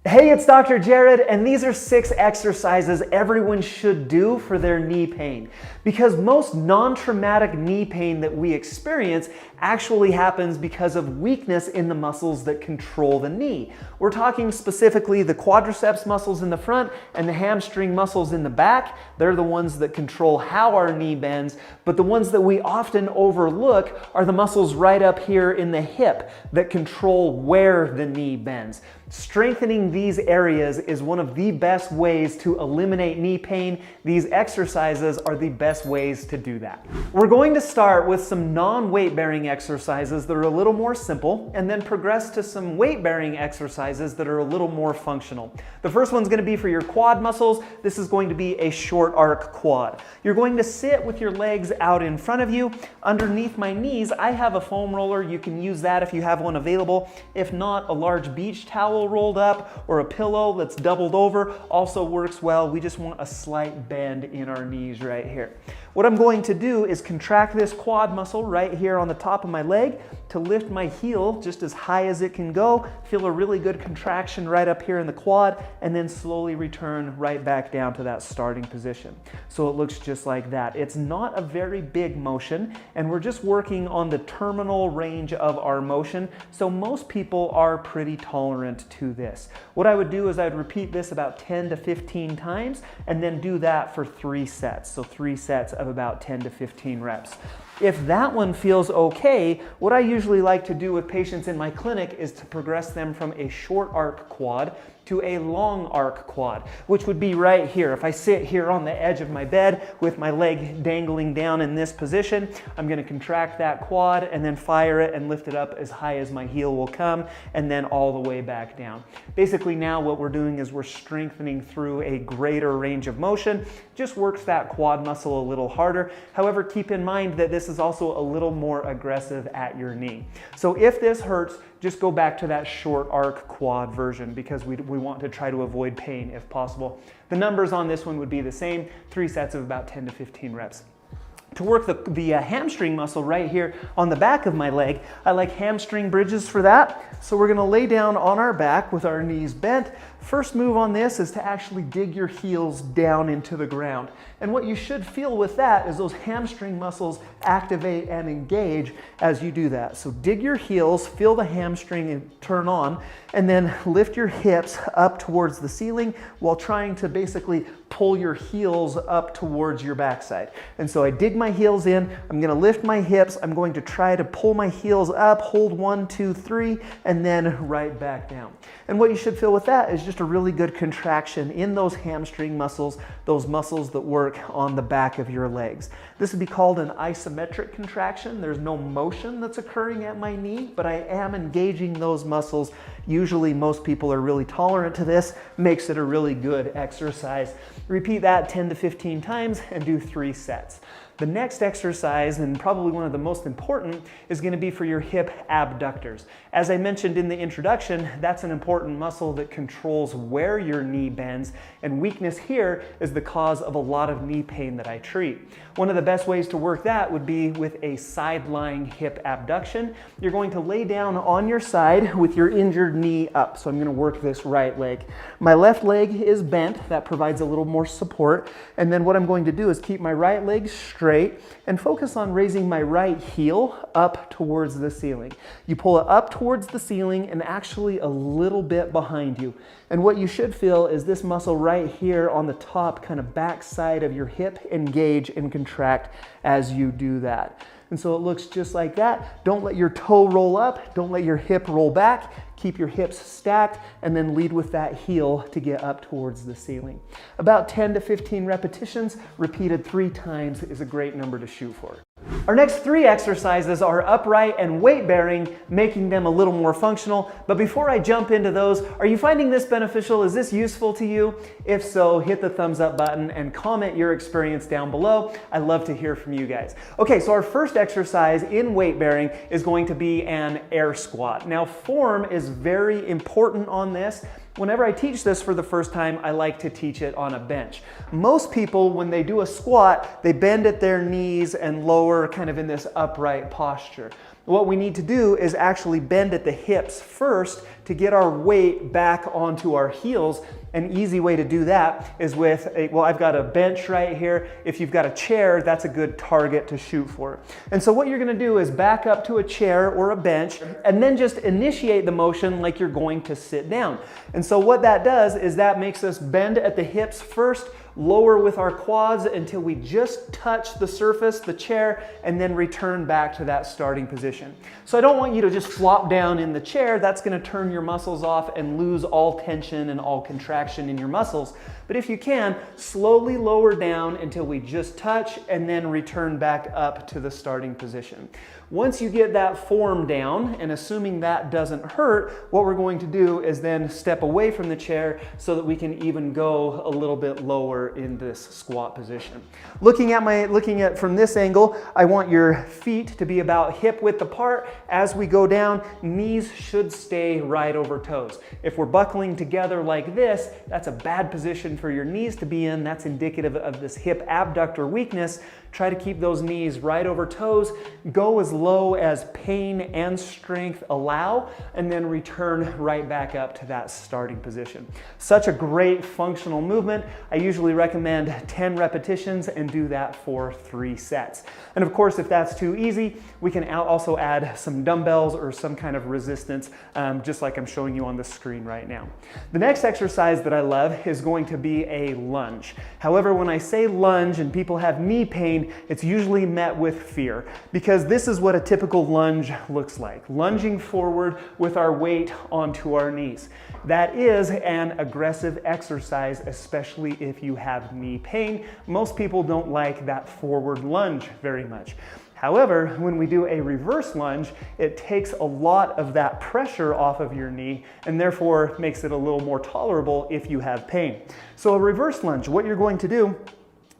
Hey, it's Dr. Jared, and these are 6 exercises everyone should do for their knee pain. Because most non-traumatic knee pain that we experience actually happens because of weakness in the muscles that control the knee. We're talking specifically the quadriceps muscles in the front and the hamstring muscles in the back. They're the ones that control how our knee bends, but the ones that we often overlook are the muscles right up here in the hip that control where the knee bends. Strengthening these areas is one of the best ways to eliminate knee pain. These exercises are the best ways to do that. We're going to start with some non-weight bearing exercises that are a little more simple, and then progress to some weight bearing exercises that are a little more functional. The first one's going to be for your quad muscles. This is going to be a short arc quad. You're going to sit with your legs out in front of you. Underneath my knees, I have a foam roller. You can use that if you have one available. If not, a large beach towel rolled up or a pillow that's doubled over also works well. We just want a slight bend in our knees right here. What I'm going to do is contract this quad muscle right here on the top of my leg to lift my heel just as high as it can go. Feel a really good contraction right up here in the quad, and then slowly return right back down to that starting position. So it looks just like that. It's not a very big motion, and we're just working on the terminal range of our motion, so most people are pretty tolerant to this. What I would do is I'd repeat this about 10 to 15 times, and then do that for 3 sets. So 3 sets of about 10 to 15 reps. If that one feels okay, what I usually like to do with patients in my clinic is to progress them from a short arc quad to a long arc quad, which would be right here. If I sit here on the edge of my bed with my leg dangling down in this position, I'm gonna contract that quad and then fire it and lift it up as high as my heel will come, and then all the way back down. Basically now what we're doing is we're strengthening through a greater range of motion. Just works that quad muscle a little harder. However, keep in mind that this is also a little more aggressive at your knee. So if this hurts, just go back to that short arc quad version, because we want to try to avoid pain if possible. The numbers on this one would be the same, 3 sets of about 10 to 15 reps. To work the hamstring muscle right here on the back of my leg, I like hamstring bridges for that. So we're gonna lay down on our back with our knees bent. First move on this is to actually dig your heels down into the ground. And what you should feel with that is those hamstring muscles activate and engage as you do that. So dig your heels, feel the hamstring turn on, and then lift your hips up towards the ceiling while trying to basically pull your heels up towards your backside. And so I dig my heels in, I'm gonna lift my hips, I'm going to try to pull my heels up, hold 1, 2, 3, and then right back down. And what you should feel with that is just a really good contraction in those hamstring muscles, those muscles that work on the back of your legs. This would be called an isometric contraction. There's no motion that's occurring at my knee, but I am engaging those muscles. Usually most people are really tolerant to this, makes it a really good exercise. Repeat that 10 to 15 times and do 3 sets. The next exercise, and probably one of the most important, is going to be for your hip abductors. As I mentioned in the introduction, that's an important muscle that controls where your knee bends, and weakness here is the cause of a lot of knee pain that I treat. One of the best ways to work that would be with a side-lying hip abduction. You're going to lay down on your side with your injured knee up. So I'm going to work this right leg. My left leg is bent. That provides a little more support. And then what I'm going to do is keep my right leg straight and focus on raising my right heel up towards the ceiling. You pull it up towards the ceiling and actually a little bit behind you. And what you should feel is this muscle right here on the top kind of back side of your hip engage and contract as you do that. And so it looks just like that. Don't let your toe roll up. Don't let your hip roll back. Keep your hips stacked and then lead with that heel to get up towards the ceiling. About 10 to 15 repetitions, repeated 3 times is a great number to shoot for. Our next 3 exercises are upright and weight bearing, making them a little more functional. But before I jump into those, are you finding this beneficial? Is this useful to you? If so, hit the thumbs up button and comment your experience down below. I love to hear from you guys. Okay, so our first exercise in weight bearing is going to be an air squat. Now, form is very important on this. Whenever I teach this for the first time, I like to teach it on a bench. Most people, when they do a squat, they bend at their knees and lower kind of in this upright posture. What we need to do is actually bend at the hips first to get our weight back onto our heels. An easy way to do that is with I've got a bench right here. If you've got a chair, that's a good target to shoot for. And so what you're gonna do is back up to a chair or a bench and then just initiate the motion like you're going to sit down. And so what that does is that makes us bend at the hips first, lower with our quads until we just touch the surface, the chair, and then return back to that starting position. So I don't want you to just flop down in the chair. That's going to turn your muscles off and lose all tension and all contraction in your muscles. But if you can, slowly lower down until we just touch and then return back up to the starting position. Once you get that form down, and assuming that doesn't hurt, what we're going to do is then step away from the chair so that we can even go a little bit lower in this squat position. Looking at from this angle, I want your feet to be about hip width apart. As we go down, knees should stay right over toes. If we're buckling together like this, that's a bad position for your knees to be in. That's indicative of this hip abductor weakness. Try to keep those knees right over toes. Go as low as pain and strength allow, and then return right back up to that starting position. Such a great functional movement. I usually recommend 10 repetitions and do that for 3 sets. And of course, if that's too easy, we can also add some dumbbells or some kind of resistance, just like I'm showing you on the screen right now. The next exercise that I love is going to be a lunge. However, when I say lunge and people have knee pain, it's usually met with fear, because this is what a typical lunge looks like. Lunging forward with our weight onto our knees. That is an aggressive exercise, especially if you have knee pain. Most people don't like that forward lunge very much. However, when we do a reverse lunge, it takes a lot of that pressure off of your knee and therefore makes it a little more tolerable if you have pain. So a reverse lunge, what you're going to do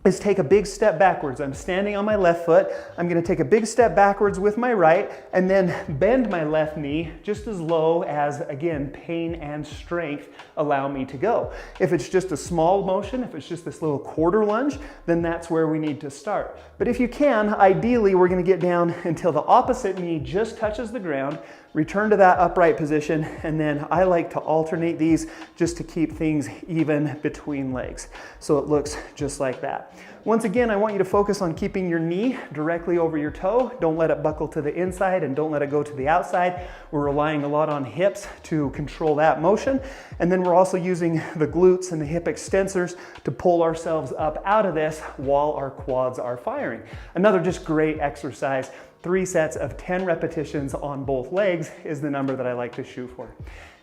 is take a big step backwards. I'm standing on my left foot. I'm gonna take a big step backwards with my right and then bend my left knee just as low as, again, pain and strength allow me to go. If it's just a small motion, if it's just this little quarter lunge, then that's where we need to start. But if you can, ideally, we're gonna get down until the opposite knee just touches the ground, return to that upright position, and then I like to alternate these just to keep things even between legs. So it looks just like that. Once again, I want you to focus on keeping your knee directly over your toe. Don't let it buckle to the inside and don't let it go to the outside. We're relying a lot on hips to control that motion. And then we're also using the glutes and the hip extensors to pull ourselves up out of this while our quads are firing. Another just great exercise. 3 sets of 10 repetitions on both legs is the number that I like to shoot for.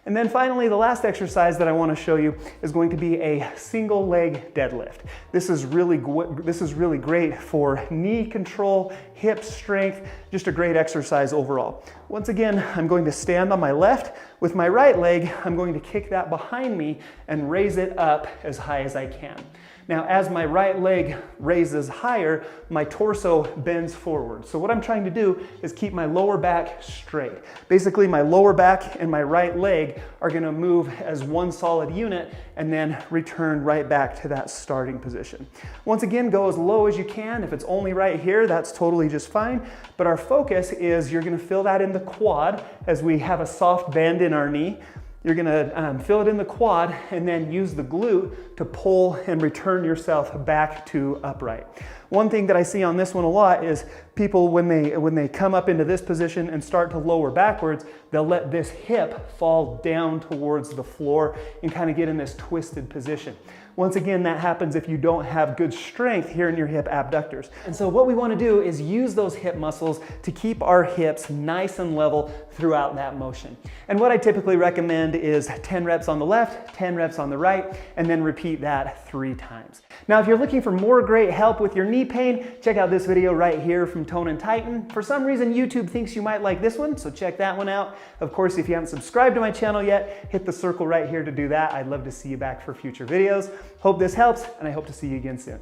And then finally, the last exercise that I want to show you is going to be a single leg deadlift. This is really great for knee control, hip strength, just a great exercise overall. Once again, I'm going to stand on my left. With my right leg, I'm going to kick that behind me and raise it up as high as I can. Now, as my right leg raises higher, my torso bends forward. So what I'm trying to do is keep my lower back straight. Basically, my lower back and my right leg are gonna move as one solid unit and then return right back to that starting position. Once again, go as low as you can. If it's only right here, that's totally just fine. But our focus is you're gonna feel that in the quad as we have a soft bend in our knee. You're gonna feel it in the quad and then use the glute to pull and return yourself back to upright. One thing that I see on this one a lot is people, when they come up into this position and start to lower backwards, they'll let this hip fall down towards the floor and kind of get in this twisted position. Once again, that happens if you don't have good strength here in your hip abductors. And so what we want to do is use those hip muscles to keep our hips nice and level throughout that motion. And what I typically recommend is 10 reps on the left, 10 reps on the right, and then repeat that 3 times. Now, if you're looking for more great help with your knee pain, check out this video right here from Tone and Tighten. For some reason, YouTube thinks you might like this one, so check that one out. Of course, if you haven't subscribed to my channel yet, hit the circle right here to do that. I'd love to see you back for future videos. Hope this helps, and I hope to see you again soon.